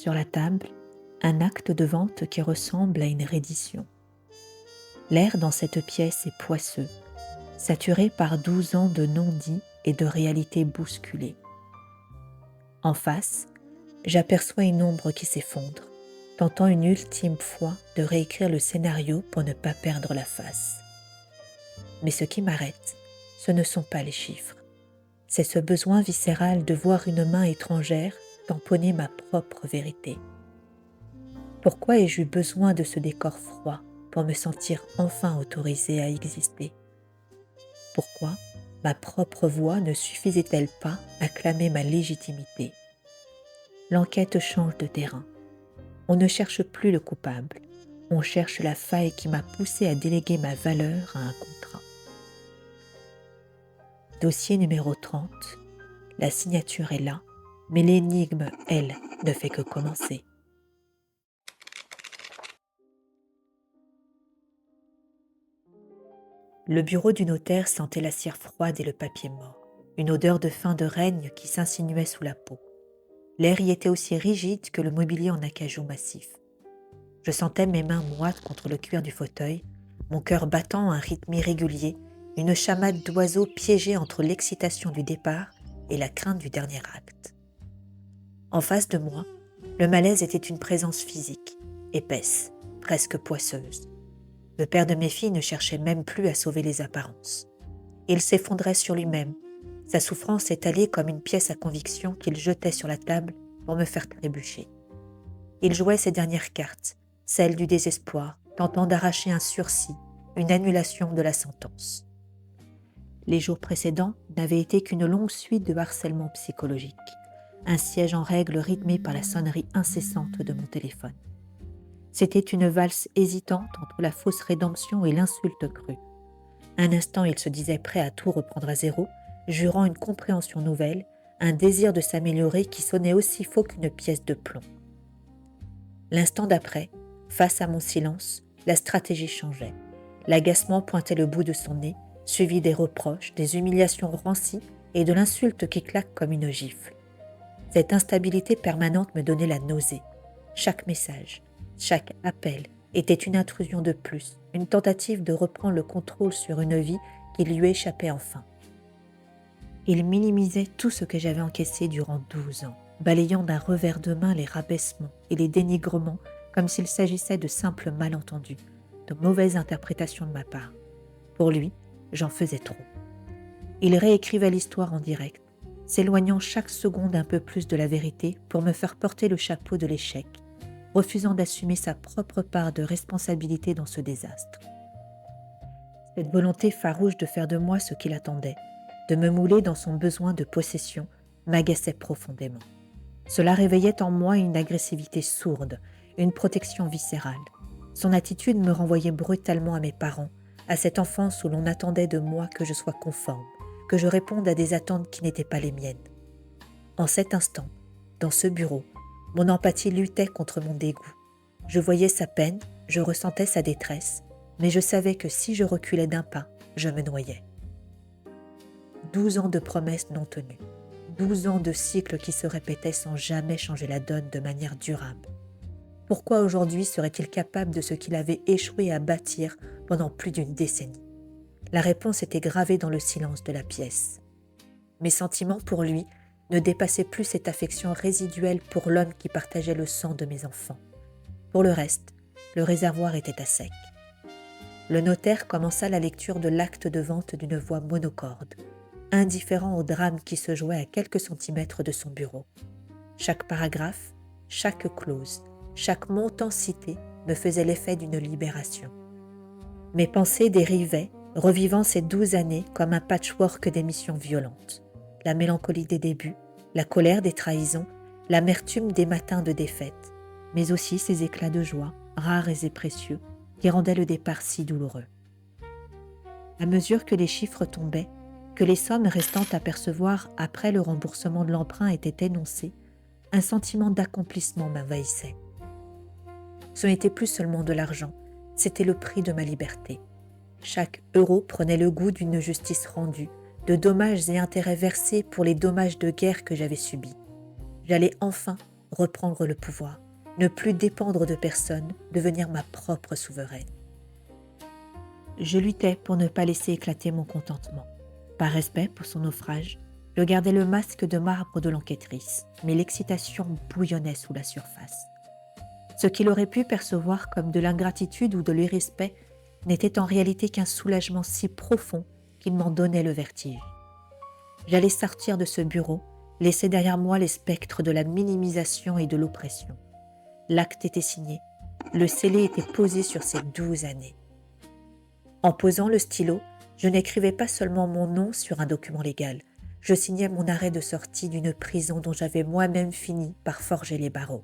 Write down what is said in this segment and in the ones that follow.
Sur la table, un acte de vente qui ressemble à une reddition. L'air dans cette pièce est poisseux, saturé par 12 ans de non-dits et de réalités bousculées. En face, j'aperçois une ombre qui s'effondre, tentant une ultime fois de réécrire le scénario pour ne pas perdre la face. Mais ce qui m'arrête, ce ne sont pas les chiffres. C'est ce besoin viscéral de voir une main étrangère tamponner ma propre vérité. Pourquoi ai-je eu besoin de ce décor froid pour me sentir enfin autorisée à exister? Pourquoi ma propre voix ne suffisait-elle pas à clamer ma légitimité? L'enquête change de terrain. On ne cherche plus le coupable, on cherche la faille qui m'a poussée à déléguer ma valeur à un contrat. Dossier numéro 30, la signature est là, mais l'énigme, elle, ne fait que commencer. Le bureau du notaire sentait la cire froide et le papier mort, une odeur de fin de règne qui s'insinuait sous la peau. L'air y était aussi rigide que le mobilier en acajou massif. Je sentais mes mains moites contre le cuir du fauteuil, mon cœur battant à un rythme irrégulier, une chamade d'oiseaux piégée entre l'excitation du départ et la crainte du dernier acte. En face de moi, le malaise était une présence physique, épaisse, presque poisseuse. Le père de mes filles ne cherchait même plus à sauver les apparences. Il s'effondrait sur lui-même, sa souffrance étalée comme une pièce à conviction qu'il jetait sur la table pour me faire trébucher. Il jouait ses dernières cartes, celles du désespoir, tentant d'arracher un sursis, une annulation de la sentence. Les jours précédents n'avaient été qu'une longue suite de harcèlement psychologique, un siège en règle rythmé par la sonnerie incessante de mon téléphone. C'était une valse hésitante entre la fausse rédemption et l'insulte crue. Un instant, il se disait prêt à tout reprendre à zéro, jurant une compréhension nouvelle, un désir de s'améliorer qui sonnait aussi faux qu'une pièce de plomb. L'instant d'après, face à mon silence, la stratégie changeait. L'agacement pointait le bout de son nez, suivi des reproches, des humiliations rancies et de l'insulte qui claque comme une gifle. Cette instabilité permanente me donnait la nausée. Chaque message, chaque appel était une intrusion de plus, une tentative de reprendre le contrôle sur une vie qui lui échappait enfin. Il minimisait tout ce que j'avais encaissé durant 12 ans, balayant d'un revers de main les rabaissements et les dénigrements comme s'il s'agissait de simples malentendus, de mauvaises interprétations de ma part. Pour lui, j'en faisais trop. Il réécrivait l'histoire en direct, s'éloignant chaque seconde un peu plus de la vérité pour me faire porter le chapeau de l'échec, refusant d'assumer sa propre part de responsabilité dans ce désastre. Cette volonté farouche de faire de moi ce qu'il attendait, de me mouler dans son besoin de possession, m'agaçait profondément. Cela réveillait en moi une agressivité sourde, une protection viscérale. Son attitude me renvoyait brutalement à mes parents, à cette enfance où l'on attendait de moi que je sois conforme, que je réponde à des attentes qui n'étaient pas les miennes. En cet instant, dans ce bureau, mon empathie luttait contre mon dégoût. Je voyais sa peine, je ressentais sa détresse, mais je savais que si je reculais d'un pas, je me noyais. 12 ans de promesses non tenues, 12 ans de cycles qui se répétaient sans jamais changer la donne de manière durable. Pourquoi aujourd'hui serait-il capable de ce qu'il avait échoué à bâtir pendant plus d'une décennie? La réponse était gravée dans le silence de la pièce. Mes sentiments pour lui ne dépassaient plus cette affection résiduelle pour l'homme qui partageait le sang de mes enfants. Pour le reste, le réservoir était à sec. Le notaire commença la lecture de l'acte de vente d'une voix monocorde, indifférent au drame qui se jouait à quelques centimètres de son bureau. Chaque paragraphe, chaque clause, chaque montant cité me faisait l'effet d'une libération. Mes pensées dérivaient, revivant ces 12 années comme un patchwork d'émissions violentes. La mélancolie des débuts, la colère des trahisons, l'amertume des matins de défaite, mais aussi ces éclats de joie, rares et précieux, qui rendaient le départ si douloureux. À mesure que les chiffres tombaient, que les sommes restant à percevoir après le remboursement de l'emprunt étaient énoncées, un sentiment d'accomplissement m'envahissait. Ce n'était plus seulement de l'argent, c'était le prix de ma liberté. Chaque euro prenait le goût d'une justice rendue, de dommages et intérêts versés pour les dommages de guerre que j'avais subis. J'allais enfin reprendre le pouvoir, ne plus dépendre de personne, devenir ma propre souveraine. Je luttais pour ne pas laisser éclater mon contentement. Par respect pour son naufrage, je gardais le masque de marbre de l'enquêtrice, mais l'excitation bouillonnait sous la surface. Ce qu'il aurait pu percevoir comme de l'ingratitude ou de l'irrespect n'était en réalité qu'un soulagement si profond qu'il m'en donnait le vertige. J'allais sortir de ce bureau, laisser derrière moi les spectres de la minimisation et de l'oppression. L'acte était signé, le scellé était posé sur ces 12 années. En posant le stylo, je n'écrivais pas seulement mon nom sur un document légal, je signais mon arrêt de sortie d'une prison dont j'avais moi-même fini par forger les barreaux.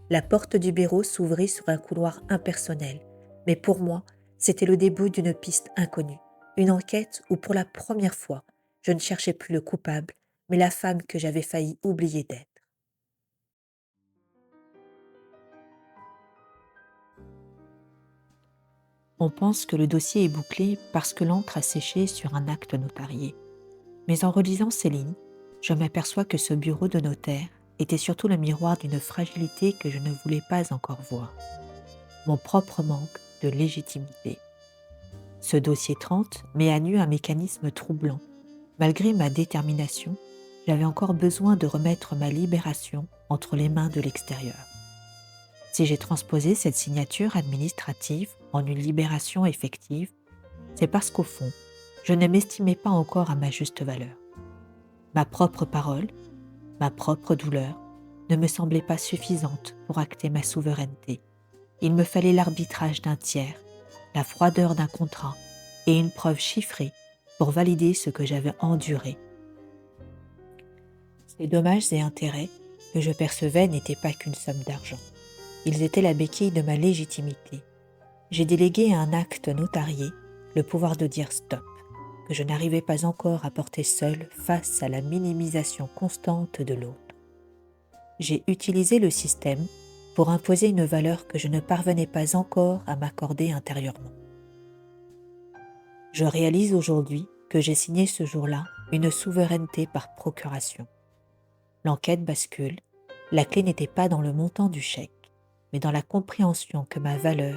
La porte du bureau s'ouvrit sur un couloir impersonnel, mais pour moi, c'était le début d'une piste inconnue, une enquête où pour la première fois, je ne cherchais plus le coupable, mais la femme que j'avais failli oublier d'être. On pense que le dossier est bouclé parce que l'encre a séché sur un acte notarié. Mais en relisant ces lignes, je m'aperçois que ce bureau de notaire était surtout le miroir d'une fragilité que je ne voulais pas encore voir. Mon propre manque de légitimité. Ce dossier 30 met à nu un mécanisme troublant. Malgré ma détermination, j'avais encore besoin de remettre ma libération entre les mains de l'extérieur. Si j'ai transposé cette signature administrative en une libération effective, c'est parce qu'au fond, je ne m'estimais pas encore à ma juste valeur. Ma propre parole, ma propre douleur, ne me semblait pas suffisante pour acter ma souveraineté. Il me fallait l'arbitrage d'un tiers, la froideur d'un contrat et une preuve chiffrée pour valider ce que j'avais enduré. Ces dommages et intérêts que je percevais n'étaient pas qu'une somme d'argent. Ils étaient la béquille de ma légitimité. J'ai délégué à un acte notarié le pouvoir de dire stop, que je n'arrivais pas encore à porter seul face à la minimisation constante de l'autre. J'ai utilisé le système pour imposer une valeur que je ne parvenais pas encore à m'accorder intérieurement. Je réalise aujourd'hui que j'ai signé ce jour-là une souveraineté par procuration. L'enquête bascule, la clé n'était pas dans le montant du chèque, mais dans la compréhension que ma valeur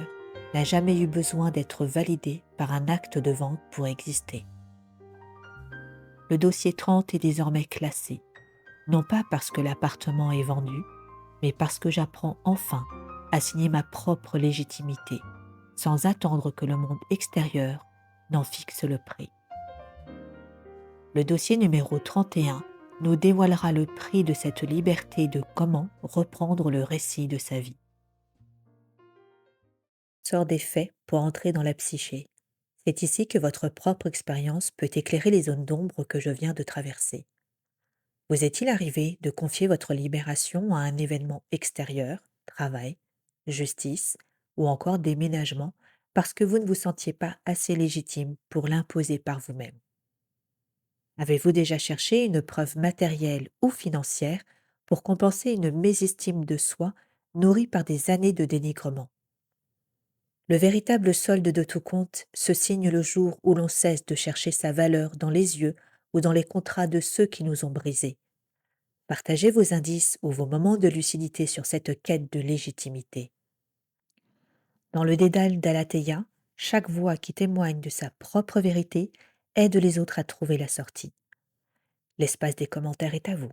n'a jamais eu besoin d'être validée par un acte de vente pour exister. Le dossier 30 est désormais classé, non pas parce que l'appartement est vendu, mais parce que j'apprends enfin à signer ma propre légitimité, sans attendre que le monde extérieur n'en fixe le prix. Le dossier numéro 31 nous dévoilera le prix de cette liberté de comment reprendre le récit de sa vie. Sort des faits pour entrer dans la psyché. C'est ici que votre propre expérience peut éclairer les zones d'ombre que je viens de traverser. Vous est-il arrivé de confier votre libération à un événement extérieur, travail, justice ou encore déménagement, parce que vous ne vous sentiez pas assez légitime pour l'imposer par vous-même? Avez-vous déjà cherché une preuve matérielle ou financière pour compenser une mésestime de soi nourrie par des années de dénigrement? Le véritable solde de tout compte se signe le jour où l'on cesse de chercher sa valeur dans les yeux ou dans les contrats de ceux qui nous ont brisés. Partagez vos indices ou vos moments de lucidité sur cette quête de légitimité. Dans le dédale d'Alateia, chaque voix qui témoigne de sa propre vérité aide les autres à trouver la sortie. L'espace des commentaires est à vous.